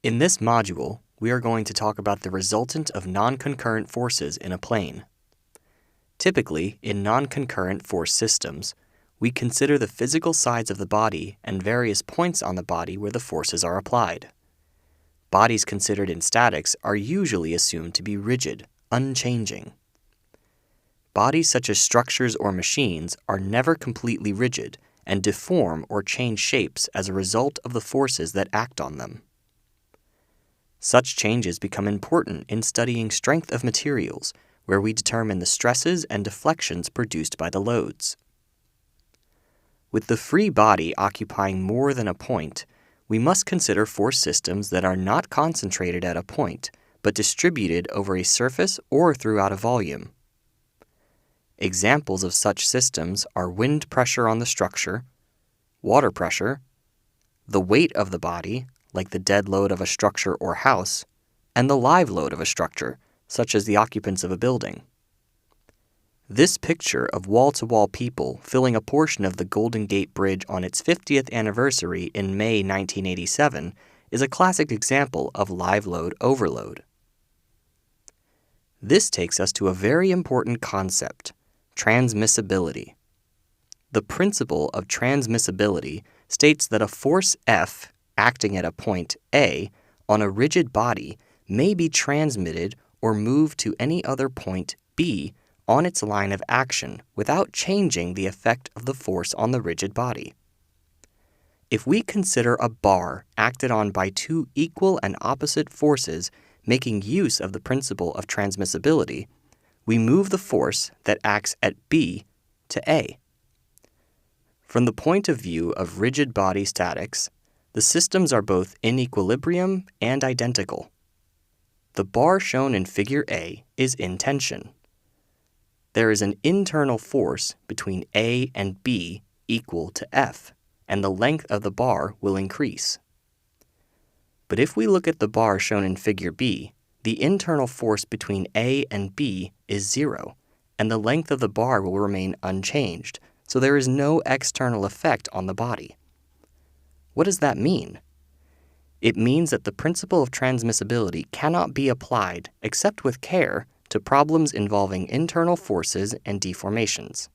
In this module, we are going to talk about the resultant of non-concurrent forces in a plane. Typically, in non-concurrent force systems, we consider the physical sides of the body and various points on the body where the forces are applied. Bodies considered in statics are usually assumed to be rigid, unchanging. Bodies such as structures or machines are never completely rigid and deform or change shapes as a result of the forces that act on them. Such changes become important in studying strength of materials, where we determine the stresses and deflections produced by the loads. With the free body occupying more than a point, we must consider force systems that are not concentrated at a point, but distributed over a surface or throughout a volume. Examples of such systems are wind pressure on the structure, water pressure, the weight of the body, like the dead load of a structure or house, and the live load of a structure, such as the occupants of a building. This picture of wall-to-wall people filling a portion of the Golden Gate Bridge on its 50th anniversary in May 1987 is a classic example of live load overload. This takes us to a very important concept, transmissibility. The principle of transmissibility states that a force F acting at a point A on a rigid body may be transmitted or moved to any other point B on its line of action without changing the effect of the force on the rigid body. If we consider a bar acted on by two equal and opposite forces making use of the principle of transmissibility, we move the force that acts at B to A. From the point of view of rigid body statics, the systems are both in equilibrium and identical. The bar shown in Figure A is in tension. There is an internal force between A and B equal to F, and the length of the bar will increase. But if we look at the bar shown in Figure B, the internal force between A and B is 0, and the length of the bar will remain unchanged, so there is no external effect on the body. What does that mean? It means that the principle of transmissibility cannot be applied, except with care, to problems involving internal forces and deformations.